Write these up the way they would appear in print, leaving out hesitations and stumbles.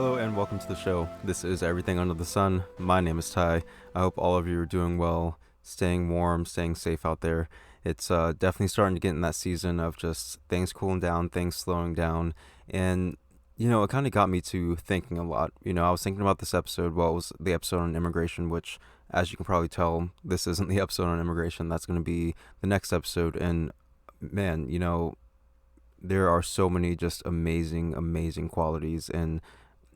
Hello and welcome to the show. This is Everything Under the Sun. My name is Ty. I hope all of you are doing well, staying warm, staying safe out there. It's definitely starting to get in that season of just things cooling down, things slowing down. And, it kind of got me to thinking a lot. I was thinking about this episode. Well, it was the episode on immigration, which, as you can probably tell, this isn't the episode on immigration. That's going to be the next episode. And, man, there are so many just amazing, amazing qualities and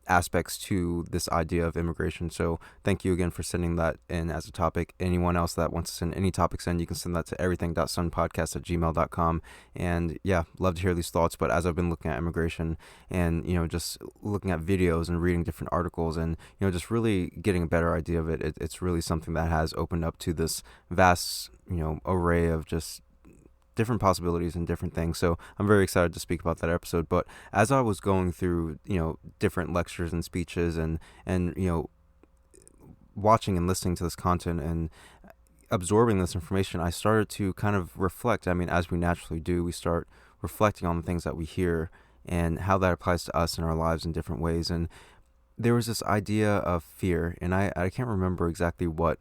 aspects to this idea of immigration. So thank you again for sending that in as a topic. Anyone else that wants to send any topics in, you can send that to everything.sunpodcast@gmail.com. And yeah, love to hear these thoughts. But as I've been looking at immigration and, just looking at videos and reading different articles and, just really getting a better idea of it, it's really something that has opened up to this vast, array of just different possibilities and different things. So I'm very excited to speak about that episode. But as I was going through, different lectures and speeches and watching and listening to this content and absorbing this information, I started to kind of reflect. I mean, as we naturally do, we start reflecting on the things that we hear and how that applies to us in our lives in different ways. And there was this idea of fear, and I can't remember exactly what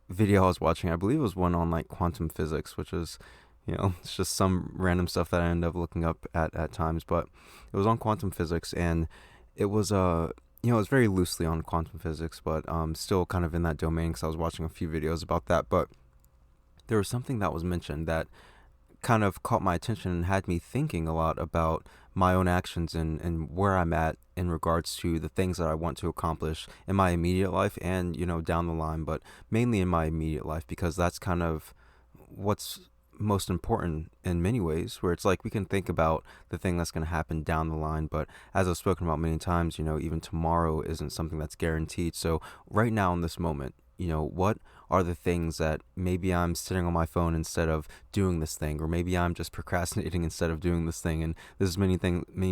video I was watching. I believe it was one on like quantum physics, which is it's just some random stuff that I end up looking up at times, but it was on quantum physics, and it was it was very loosely on quantum physics, but still kind of in that domain because I was watching a few videos about that. But there was something that was mentioned that kind of caught my attention and had me thinking a lot about my own actions and where I'm at in regards to the things that I want to accomplish in my immediate life and, down the line, but mainly in my immediate life, because that's kind of what's most important in many ways, where it's like we can think about the thing that's going to happen down the line, but as I've spoken about many times, even tomorrow isn't something that's guaranteed. So right now in this moment, what are the things that maybe I'm sitting on my phone instead of doing this thing, or maybe I'm just procrastinating instead of doing this thing. And there's many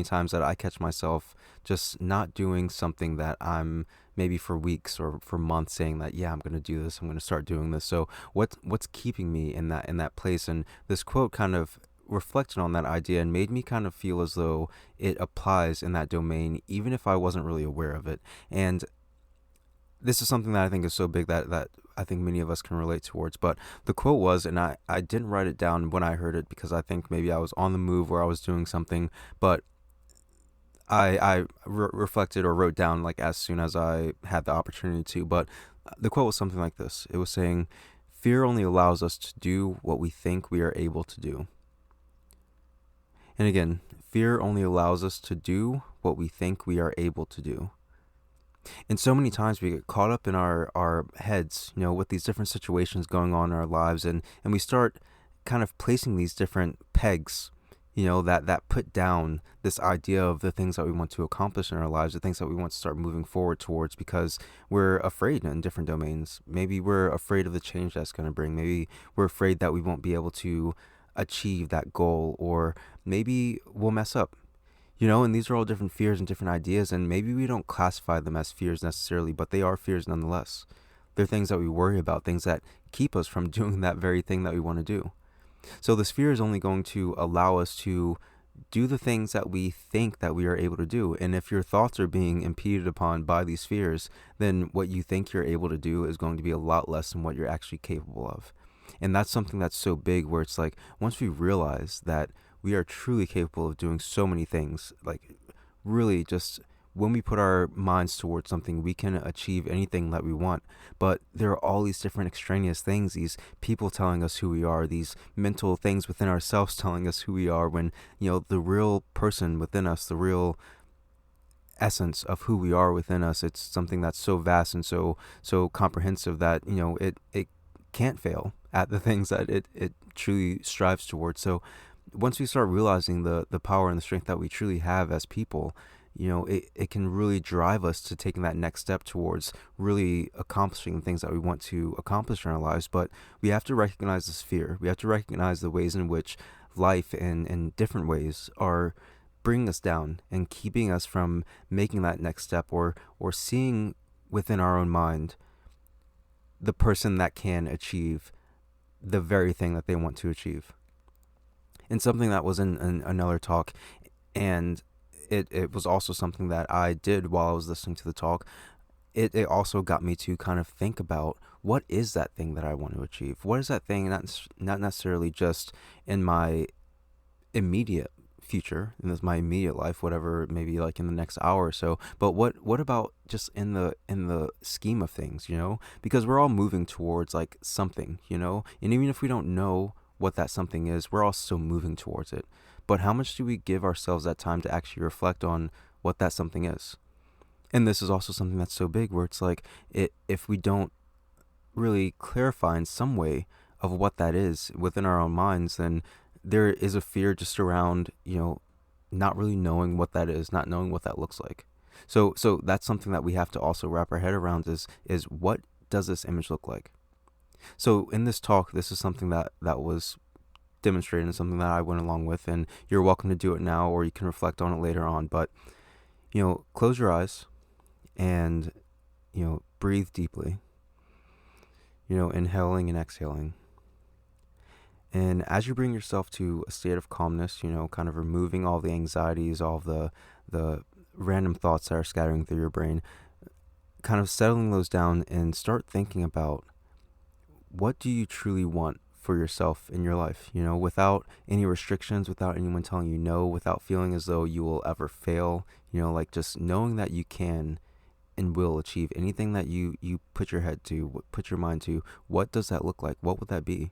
times that I catch myself just not doing something that I'm maybe for weeks or for months saying that, yeah, I'm going to do this, I'm going to start doing this. So what's keeping me in that place? And this quote kind of reflected on that idea and made me kind of feel as though it applies in that domain, even if I wasn't really aware of it. And this is something that I think is so big that I think many of us can relate towards. But the quote was, and I didn't write it down when I heard it because I think maybe I was on the move or I was doing something, but I reflected or wrote down like as soon as I had the opportunity to. But the quote was something like this. It was saying, "Fear only allows us to do what we think we are able to do." And again, fear only allows us to do what we think we are able to do. And so many times we get caught up in our heads, with these different situations going on in our lives, and we start kind of placing these different pegs, that put down this idea of the things that we want to accomplish in our lives, the things that we want to start moving forward towards, because we're afraid in different domains. Maybe we're afraid of the change that's going to bring. Maybe we're afraid that we won't be able to achieve that goal, or maybe we'll mess up. And these are all different fears and different ideas, and maybe we don't classify them as fears necessarily, but they are fears nonetheless. They're things that we worry about, things that keep us from doing that very thing that we want to do. So this fear is only going to allow us to do the things that we think that we are able to do. And if your thoughts are being impeded upon by these fears, then what you think you're able to do is going to be a lot less than what you're actually capable of. And that's something that's so big, where it's like, once we realize that we are truly capable of doing so many things, like really just when we put our minds towards something, we can achieve anything that we want. But there are all these different extraneous things, these people telling us who we are, these mental things within ourselves telling us who we are, when, the real person within us, the real essence of who we are within us, it's something that's so vast and so comprehensive that, it can't fail at the things that it truly strives towards. So once we start realizing the power and the strength that we truly have as people, it can really drive us to taking that next step towards really accomplishing the things that we want to accomplish in our lives. But we have to recognize this fear. We have to recognize the ways in which life in different ways are bringing us down and keeping us from making that next step, or seeing within our own mind the person that can achieve the very thing that they want to achieve. And something that was in another talk, and it was also something that I did while I was listening to the talk. It also got me to kind of think about what is that thing that I want to achieve? What is that thing, not necessarily just in my immediate future, in my immediate life, whatever, maybe like in the next hour or so, but what about just in the scheme of things, because we're all moving towards like something, and even if we don't know what that something is, we're all still moving towards it. But how much do we give ourselves that time to actually reflect on what that something is? And this is also something that's so big where it's like, if we don't really clarify in some way of what that is within our own minds, then there is a fear just around, not really knowing what that is, not knowing what that looks like. So that's something that we have to also wrap our head around is what does this image look like? So in this talk, this is something that was demonstrated and something that I went along with, and you're welcome to do it now or you can reflect on it later on. But, close your eyes and, breathe deeply, inhaling and exhaling. And as you bring yourself to a state of calmness, kind of removing all the anxieties, all the random thoughts that are scattering through your brain, kind of settling those down and start thinking about what do you truly want for yourself in your life, without any restrictions, without anyone telling you no, without feeling as though you will ever fail, like just knowing that you can and will achieve anything that you put your head to, put your mind to. What does that look like? What would that be?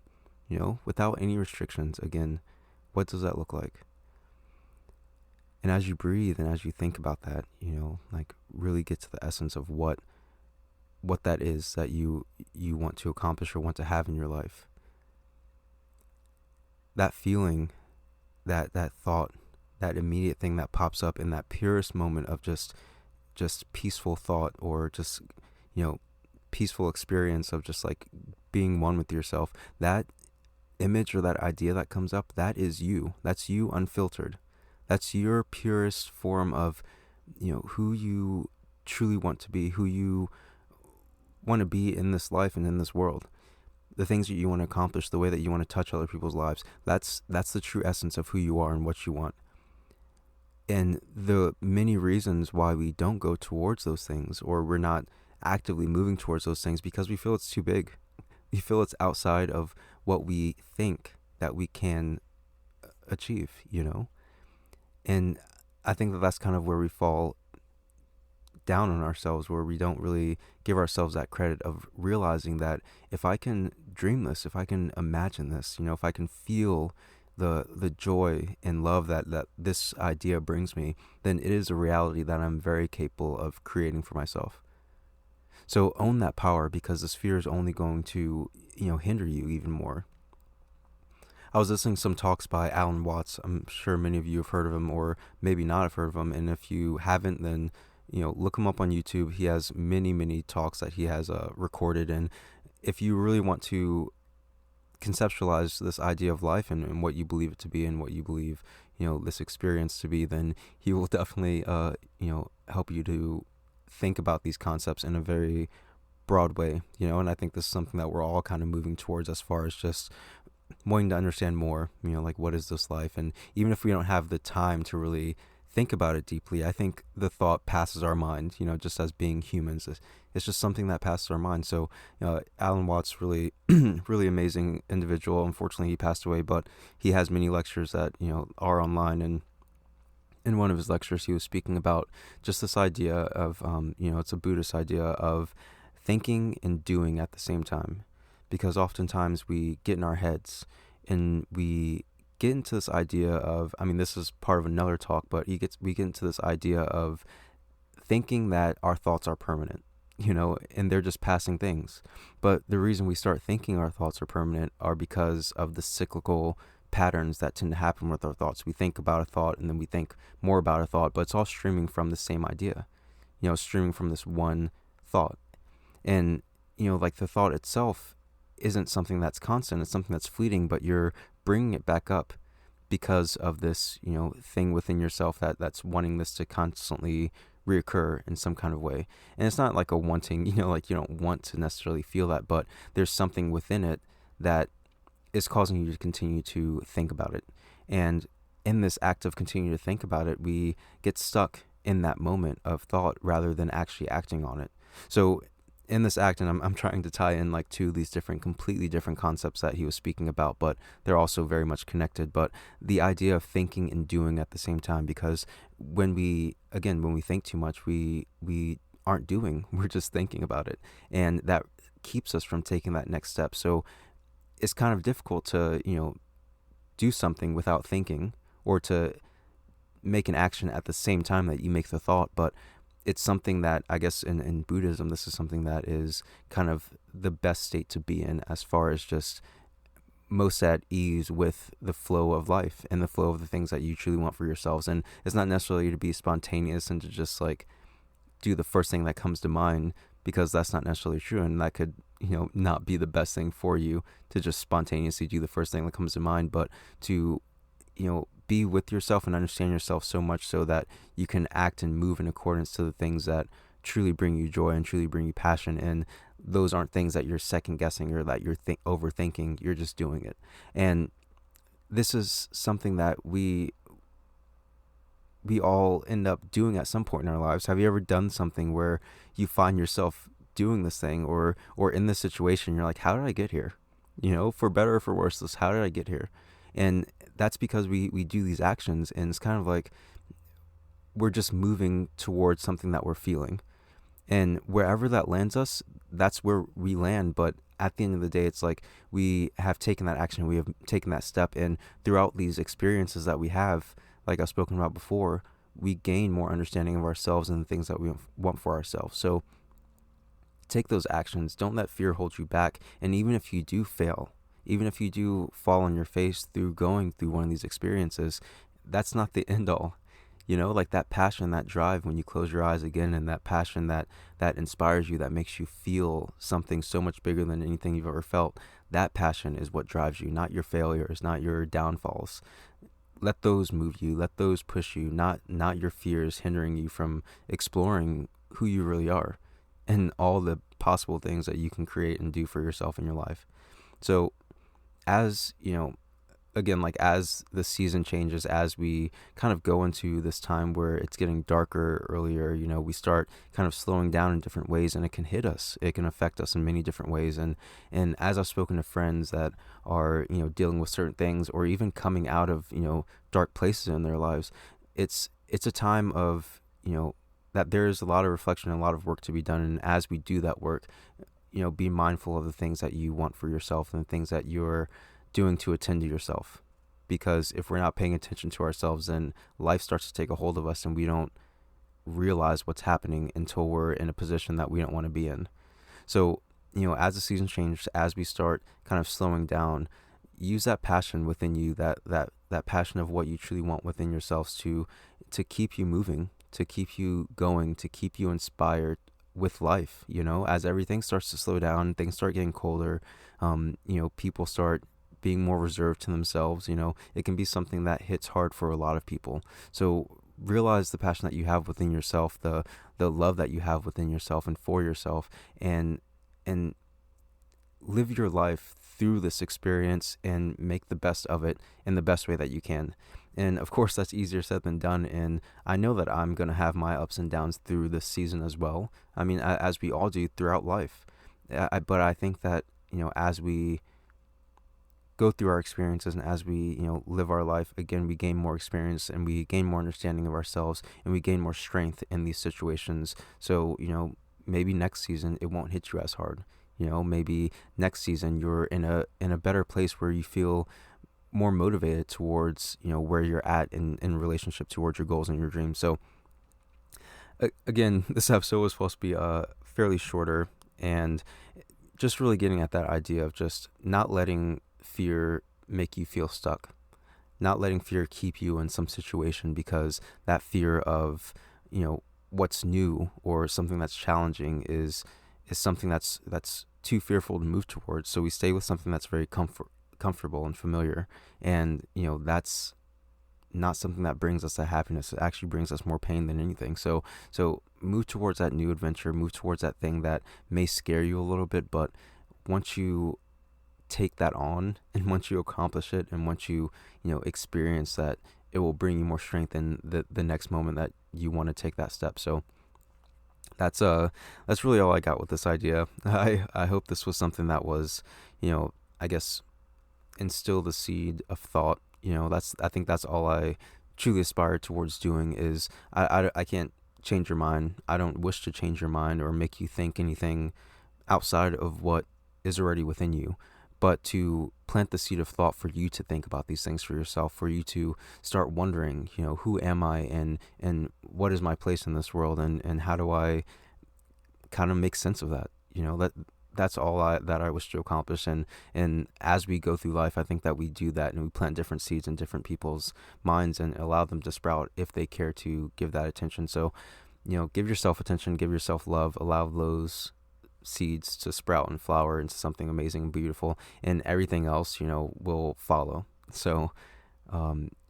Without any restrictions, again, what does that look like? And as you breathe and as you think about that, like really get to the essence of what that is that you want to accomplish or want to have in your life. That feeling, that thought, that immediate thing that pops up in that purest moment of just peaceful thought, or just, peaceful experience of just like being one with yourself, that image or that idea that comes up, that is you. That's you unfiltered. That's your purest form of, who you truly want to be, who you want to be in this life and in this world. The things that you want to accomplish, the way that you want to touch other people's lives, that's the true essence of who you are and what you want. And the many reasons why we don't go towards those things, or we're not actively moving towards those things, because we feel it's too big. We feel it's outside of what we think that we can achieve, And I think that that's kind of where we fall down on ourselves, where we don't really give ourselves that credit of realizing that if I can dream this, if I can imagine this, if I can feel the joy and love that this idea brings me, then it is a reality that I'm very capable of creating for myself. So own that power, because this fear is only going to, hinder you even more. I was listening to some talks by Alan Watts. I'm sure many of you have heard of him, or maybe not have heard of him. And if you haven't, then, look him up on YouTube. He has many, many talks that he has recorded. And if you really want to conceptualize this idea of life and what you believe it to be and what you believe, this experience to be, then he will definitely, help you to think about these concepts in a very broad way, and I think this is something that we're all kind of moving towards, as far as just wanting to understand more, like what is this life? And even if we don't have the time to really think about it deeply, I think the thought passes our mind, just as being humans. It's just something that passes our mind. So, Alan Watts, really, really amazing individual. Unfortunately, he passed away, but he has many lectures that, are online. And in one of his lectures, he was speaking about just this idea of, it's a Buddhist idea of thinking and doing at the same time. Because oftentimes we get in our heads and we get into this idea of, this is part of another talk, but we get into this idea of thinking that our thoughts are permanent, and they're just passing things. But the reason we start thinking our thoughts are permanent are because of the cyclical patterns that tend to happen with our thoughts. We think about a thought and then we think more about a thought, but it's all streaming from the same idea, streaming from this one thought. And, like the thought itself isn't something that's constant, it's something that's fleeting, but you're bringing it back up because of this, thing within yourself that's wanting this to constantly reoccur in some kind of way. And it's not like a wanting, like you don't want to necessarily feel that, but there's something within it that is causing you to continue to think about it. And in this act of continuing to think about it, we get stuck in that moment of thought rather than actually acting on it. So in this act, and I'm trying to tie in like two of these different, completely different concepts that he was speaking about, but they're also very much connected. But the idea of thinking and doing at the same time, because when we think too much, we aren't doing, we're just thinking about it. And that keeps us from taking that next step. So it's kind of difficult to, do something without thinking, or to make an action at the same time that you make the thought. But it's something that I guess in Buddhism, this is something that is kind of the best state to be in, as far as just most at ease with the flow of life and the flow of the things that you truly want for yourselves. And it's not necessarily to be spontaneous and to just like do the first thing that comes to mind, because that's not necessarily true, and that could not be the best thing for you to just spontaneously do the first thing that comes to mind. But to be with yourself and understand yourself so much so that you can act and move in accordance to the things that truly bring you joy and truly bring you passion. And those aren't things that you're second guessing or that you're overthinking. You're just doing it. And this is something that we all end up doing at some point in our lives. Have you ever done something where you find yourself doing this thing, or in this situation, you're like, how did I get here? For better or for worse, this, how did I get here? And that's because we do these actions, and it's kind of like we're just moving towards something that we're feeling. And wherever that lands us, that's where we land. But at the end of the day, it's like we have taken that action, we have taken that step, and throughout these experiences that we have, like I've spoken about before, we gain more understanding of ourselves and the things that we want for ourselves. So take those actions. Don't let fear hold you back. And even if you do fail, even if you do fall on your face through going through one of these experiences, that's not the end all. Like that passion, that drive when you close your eyes again, and that passion that inspires you, that makes you feel something so much bigger than anything you've ever felt. That passion is what drives you, not your failures, not your downfalls. Let those move you, let those push you, not your fears hindering you from exploring who you really are and all the possible things that you can create and do for yourself in your life. So as again, like as the season changes, as we kind of go into this time where it's getting darker earlier, we start kind of slowing down in different ways, and it can hit us. It can affect us in many different ways. And as I've spoken to friends that are, dealing with certain things, or even coming out of, dark places in their lives, it's a time of, that there's a lot of reflection and a lot of work to be done. And as we do that work, be mindful of the things that you want for yourself and the things that you're doing to attend to yourself. Because if we're not paying attention to ourselves, then life starts to take a hold of us, and we don't realize what's happening until we're in a position that we don't want to be in. So, as the season changes, as we start kind of slowing down, use that passion within you, that passion of what you truly want within yourselves to keep you moving, to keep you going, to keep you inspired with life. As everything starts to slow down, things start getting colder, people start being more reserved to themselves. It can be something that hits hard for a lot of people. So realize the passion that you have within yourself, the love that you have within yourself and for yourself, and live your life through this experience and make the best of it in the best way that you can. And of course, that's easier said than done. And I know that I'm going to have my ups and downs through this season as well. I mean, as we all do throughout life. But I think that, as we go through our experiences, and as we live our life, again, we gain more experience, and we gain more understanding of ourselves, and we gain more strength in these situations. So maybe next season it won't hit you as hard. Maybe next season you're in a better place where you feel more motivated towards where you're at in relationship towards your goals and your dreams. So again, this episode was supposed to be fairly shorter, and just really getting at that idea of just not letting fear make you feel stuck, not letting fear keep you in some situation, because that fear of what's new or something that's challenging is something that's too fearful to move towards. So we stay with something that's very comfortable and familiar, and that's not something that brings us that happiness. It actually brings us more pain than anything. So move towards that new adventure, move towards that thing that may scare you a little bit, but once you take that on, and once you accomplish it, and once you experience that it will bring you more strength in the next moment that you want to take that step. So that's really all I got with this idea. I hope this was something that was, I guess, instill the seed of thought. I think that's all I truly aspire towards doing. Is I can't change your mind. I don't wish to change your mind or make you think anything outside of what is already within you, but to plant the seed of thought for you to think about these things for yourself, for you to start wondering, who am I, and what is my place in this world, and how do I kind of make sense of that? That's all that I wish to accomplish. And as we go through life, I think that we do that, and we plant different seeds in different people's minds and allow them to sprout if they care to give that attention. So, give yourself attention, give yourself love, allow those seeds to sprout and flower into something amazing and beautiful, and everything else, will follow. So,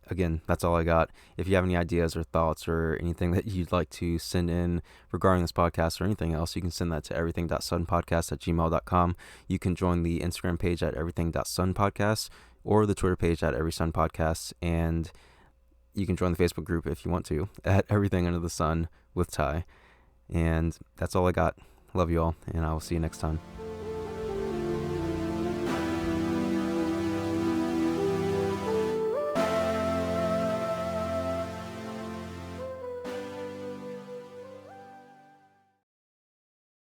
again, that's all I got. If you have any ideas or thoughts or anything that you'd like to send in regarding this podcast or anything else, you can send that to everything.sunpodcast@gmail.com. You can join the Instagram page at everything.sunpodcast or the Twitter page at everysunpodcast, and you can join the Facebook group if you want to at Everything Under the Sun with Ty. And that's all I got. Love you all, and I will see you next time.